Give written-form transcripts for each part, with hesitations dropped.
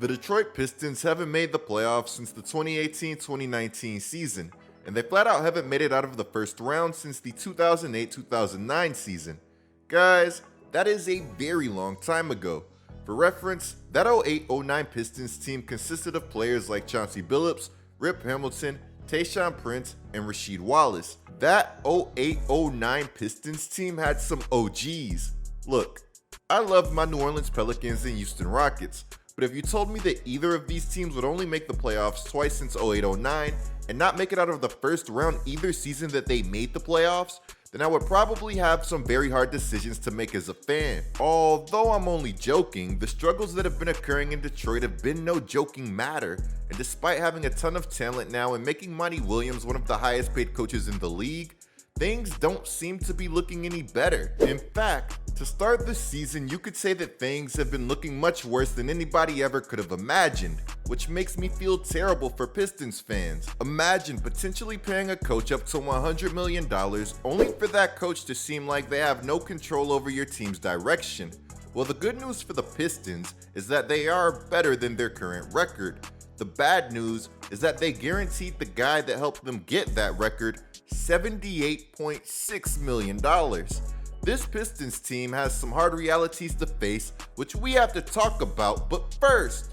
The Detroit Pistons haven't made the playoffs since the 2018-2019 season, and they flat out haven't made it out of the first round since the 2008-2009 season. Guys, that is a very long time ago. For reference, that 08-09 Pistons team consisted of players like Chauncey Billups, Rip Hamilton, Tayshaun Prince, and Rasheed Wallace. That 08-09 Pistons team had some OGs. Look, I love my New Orleans Pelicans and Houston Rockets, but if you told me that either of these teams would only make the playoffs twice since 08-09 and not make it out of the first round either season that they made the playoffs, then I would probably have some very hard decisions to make as a fan. Although I'm only joking, the struggles that have been occurring in Detroit have been no joking matter, and despite having a ton of talent now and making Monty Williams one of the highest paid coaches in the league, things don't seem to be looking any better. In fact, to start the season, you could say that things have been looking much worse than anybody ever could have imagined, which makes me feel terrible for Pistons fans. Imagine potentially paying a coach up to $100 million only for that coach to seem like they have no control over your team's direction. Well, the good news for the Pistons is that they are better than their current record. The bad news is that they guaranteed the guy that helped them get that record $78.6 million. This Pistons team has some hard realities to face, which we have to talk about, but first,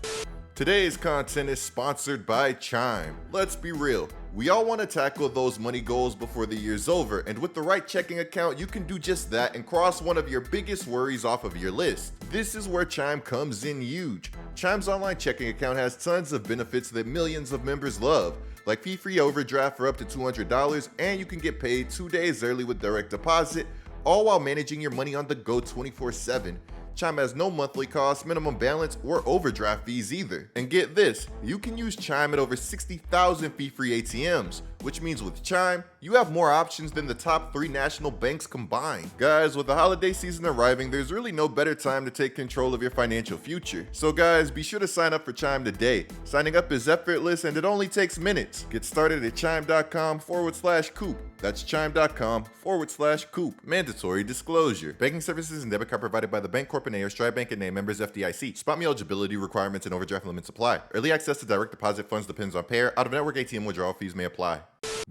today's content is sponsored by Chime. Let's be real, we all want to tackle those money goals before the year's over, and with the right checking account, you can do just that and cross one of your biggest worries off of your list. This is where Chime comes in huge. Chime's online checking account has tons of benefits that millions of members love, like fee-free overdraft for up to $200, and you can get paid 2 days early with direct deposit, all while managing your money on the go 24/7. Chime has no monthly cost, minimum balance, or overdraft fees either. And get this, you can use Chime at over 60,000 fee-free ATMs, which means with Chime, you have more options than the top 3 national banks combined. Guys, with the holiday season arriving, there's really no better time to take control of your financial future. So guys, be sure to sign up for Chime today. Signing up is effortless and it only takes minutes. Get started at chime.com/coop. That's chime.com/coop. Mandatory disclosure. Banking services and debit card provided by the Bank Corp and A or Stride Bank and name members FDIC. Spot me eligibility requirements and overdraft limits apply. Early access to direct deposit funds depends on payer. Out-of-network ATM withdrawal fees may apply.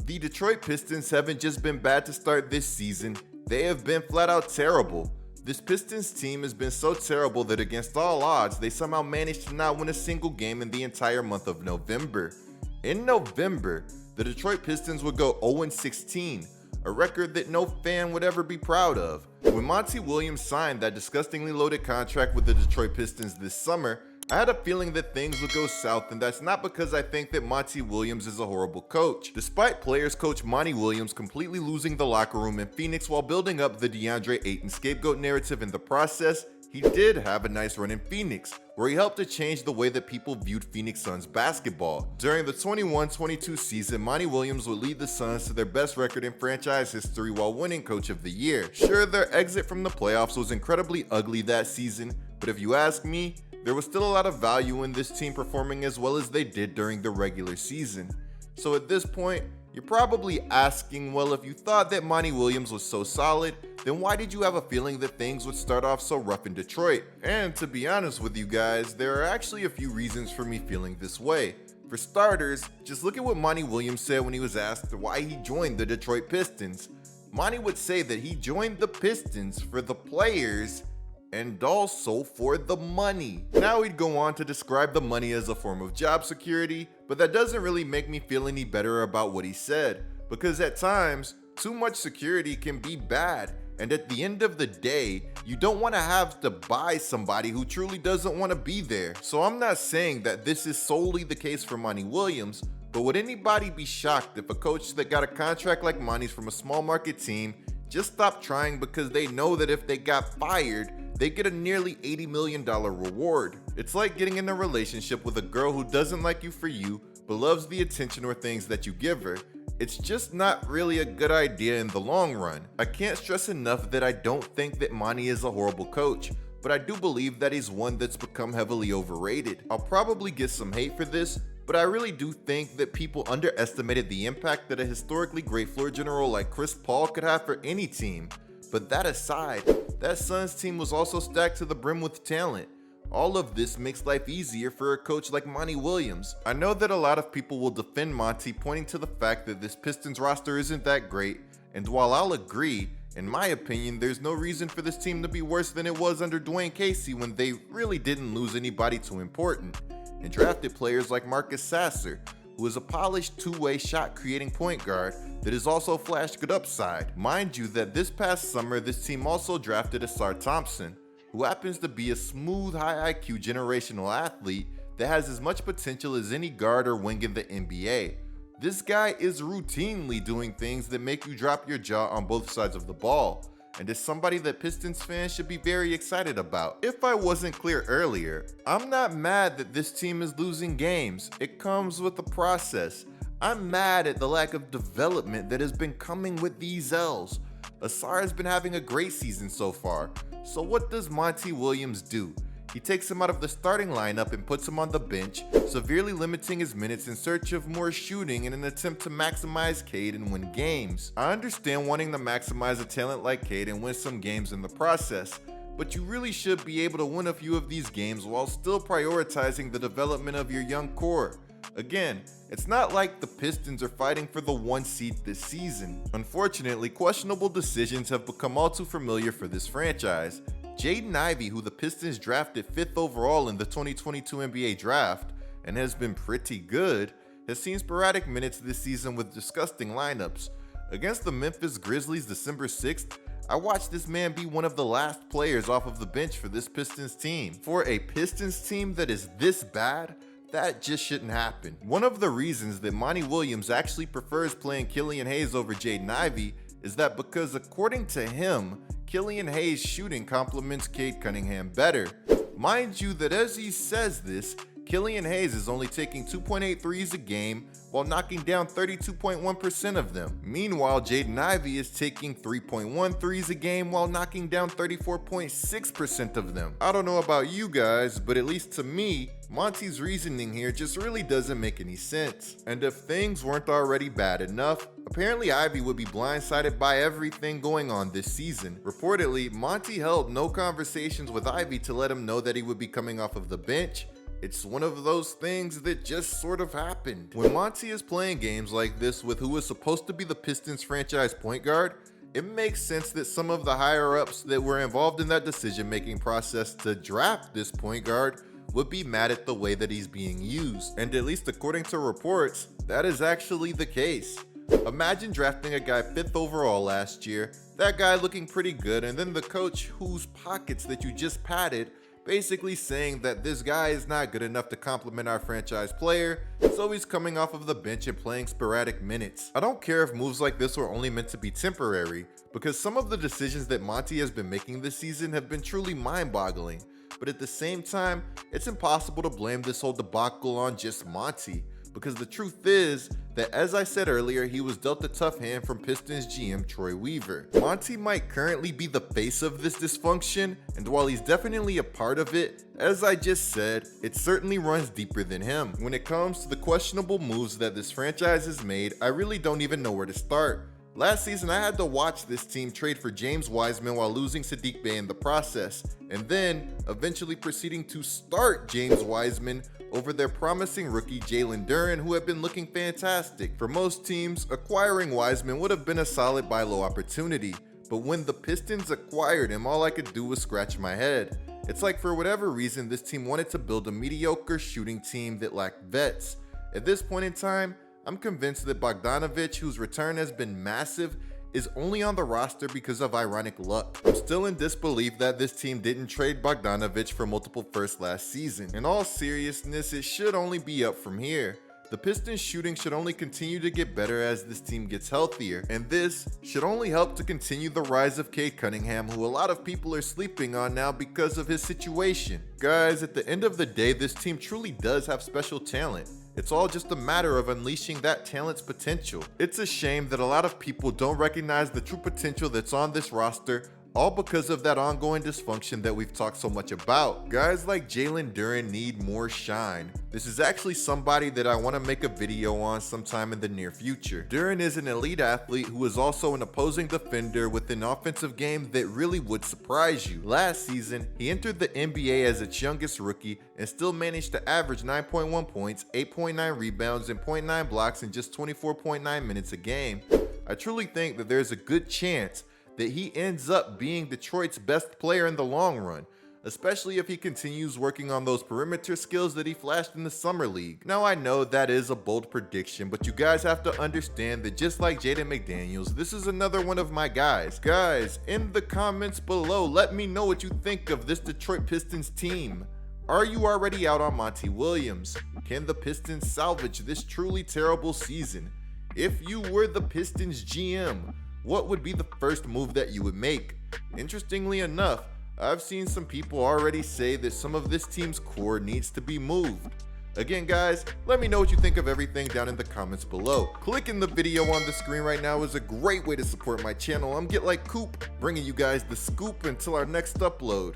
The Detroit Pistons haven't just been bad to start this season, they have been flat out terrible. This Pistons team has been so terrible that against all odds, they somehow managed to not win a single game in the entire month of November. In November, the Detroit Pistons would go 0-16, a record that no fan would ever be proud of. When Monty Williams signed that disgustingly loaded contract with the Detroit Pistons this summer, I had a feeling that things would go south, and that's not because I think that Monty Williams is a horrible coach. Despite players coach Monty Williams completely losing the locker room in Phoenix while building up the DeAndre Ayton scapegoat narrative in the process, he did have a nice run in Phoenix, where he helped to change the way that people viewed Phoenix Suns basketball. During the 21-22 season, Monty Williams would lead the Suns to their best record in franchise history while winning Coach of the Year. Sure, their exit from the playoffs was incredibly ugly that season, but if you ask me, there was still a lot of value in this team performing as well as they did during the regular season. So at this point, you're probably asking, well, if you thought that Monty Williams was so solid, then why did you have a feeling that things would start off so rough in Detroit? And to be honest with you guys, there are actually a few reasons for me feeling this way. For starters, just look at what Monty Williams said when he was asked why he joined the Detroit Pistons. Monty would say that he joined the Pistons for the players and also for the money. Now he'd go on to describe the money as a form of job security, but that doesn't really make me feel any better about what he said, because at times, too much security can be bad, and at the end of the day, you don't want to have to buy somebody who truly doesn't want to be there. So I'm not saying that this is solely the case for Monty Williams, but would anybody be shocked if a coach that got a contract like Monty's from a small market team just stopped trying because they know that if they got fired, they get a nearly $80 million reward? It's like getting in a relationship with a girl who doesn't like you for you, but loves the attention or things that you give her. It's just not really a good idea in the long run. I can't stress enough that I don't think that Monty is a horrible coach, but I do believe that he's one that's become heavily overrated. I'll probably get some hate for this, but I really do think that people underestimated the impact that a historically great floor general like Chris Paul could have for any team. But that aside, that Suns team was also stacked to the brim with talent. All of this makes life easier for a coach like Monty Williams. I know that a lot of people will defend Monty, pointing to the fact that this Pistons roster isn't that great, and while I'll agree, in my opinion, there's no reason for this team to be worse than it was under Dwayne Casey when they really didn't lose anybody too important, and drafted players like Marcus Sasser, who is a polished two-way shot-creating point guard that has also flashed good upside. Mind you that this past summer, this team also drafted Asar Thompson, who happens to be a smooth, high IQ generational athlete that has as much potential as any guard or wing in the NBA. This guy is routinely doing things that make you drop your jaw on both sides of the ball, and is somebody that Pistons fans should be very excited about. If I wasn't clear earlier, I'm not mad that this team is losing games. It comes with the process. I'm mad at the lack of development that has been coming with these L's. Asar has been having a great season so far, so what does Monty Williams do? He takes him out of the starting lineup and puts him on the bench, severely limiting his minutes in search of more shooting in an attempt to maximize Cade and win games. I understand wanting to maximize a talent like Cade and win some games in the process, but you really should be able to win a few of these games while still prioritizing the development of your young core. Again, it's not like the Pistons are fighting for the 1 seed this season. Unfortunately, questionable decisions have become all too familiar for this franchise. Jaden Ivey, who the Pistons drafted 5th overall in the 2022 NBA draft and has been pretty good, has seen sporadic minutes this season with disgusting lineups. Against the Memphis Grizzlies December 6th, I watched this man be one of the last players off of the bench for this Pistons team. For a Pistons team that is this bad, that just shouldn't happen. One of the reasons that Monty Williams actually prefers playing Killian Hayes over Jaden Ivey is that because according to him, Killian Hayes' shooting complements Cade Cunningham better. Mind you that as he says this, Killian Hayes is only taking 2.8 threes a game while knocking down 32.1% of them. Meanwhile, Jaden Ivey is taking 3.1 threes a game while knocking down 34.6% of them. I don't know about you guys, but at least to me, Monty's reasoning here just really doesn't make any sense. And if things weren't already bad enough, apparently Ivey would be blindsided by everything going on this season. Reportedly, Monty held no conversations with Ivey to let him know that he would be coming off of the bench. It's one of those things that just sort of happened. When Monty is playing games like this with who is supposed to be the Pistons franchise point guard, it makes sense that some of the higher-ups that were involved in that decision-making process to draft this point guard would be mad at the way that he's being used. And at least according to reports, that is actually the case. Imagine drafting a guy 5th overall last year, that guy looking pretty good, and then the coach whose pockets that you just padded basically saying that this guy is not good enough to complement our franchise player, so he's coming off of the bench and playing sporadic minutes. I don't care if moves like this were only meant to be temporary, because some of the decisions that Monty has been making this season have been truly mind-boggling. But at the same time, it's impossible to blame this whole debacle on just Monty, because the truth is that, as I said earlier, he was dealt a tough hand from Pistons GM Troy Weaver. Monty might currently be the face of this dysfunction, and while he's definitely a part of it, as I just said, it certainly runs deeper than him. When it comes to the questionable moves that this franchise has made, I really don't even know where to start. Last season, I had to watch this team trade for James Wiseman while losing Sadiq Bey in the process, and then eventually proceeding to start James Wiseman over their promising rookie Jalen Duren, who had been looking fantastic. For most teams, acquiring Wiseman would have been a solid buy low opportunity, but when the Pistons acquired him, all I could do was scratch my head. It's like for whatever reason, this team wanted to build a mediocre shooting team that lacked vets. At this point in time, I'm convinced that Bogdanovic, whose return has been massive, is only on the roster because of ironic luck. I'm still in disbelief that this team didn't trade Bogdanovic for multiple firsts last season. In all seriousness, it should only be up from here. The Pistons shooting should only continue to get better as this team gets healthier, and this should only help to continue the rise of Cade Cunningham, who a lot of people are sleeping on now because of his situation. Guys, at the end of the day, this team truly does have special talent. It's all just a matter of unleashing that talent's potential. It's a shame that a lot of people don't recognize the true potential that's on this roster all because of that ongoing dysfunction that we've talked so much about. Guys like Jalen Duren need more shine. This is actually somebody that I want to make a video on sometime in the near future. Duren is an elite athlete who is also an opposing defender with an offensive game that really would surprise you. Last season, he entered the NBA as its youngest rookie and still managed to average 9.1 points, 8.9 rebounds, and 0.9 blocks in just 24.9 minutes a game. I truly think that there's a good chance that he ends up being Detroit's best player in the long run, especially if he continues working on those perimeter skills that he flashed in the summer league. Now I know that is a bold prediction, but you guys have to understand that just like Jaden McDaniels, this is another one of my guys. Guys, in the comments below, let me know what you think of this Detroit Pistons team. Are you already out on Monty Williams? Can the Pistons salvage this truly terrible season? If you were the Pistons GM, what would be the first move that you would make? Interestingly enough, I've seen some people already say that some of this team's core needs to be moved. Again guys, let me know what you think of everything down in the comments below. Clicking the video on the screen right now is a great way to support my channel. I'm GetLikeCoop, bringing you guys the scoop until our next upload.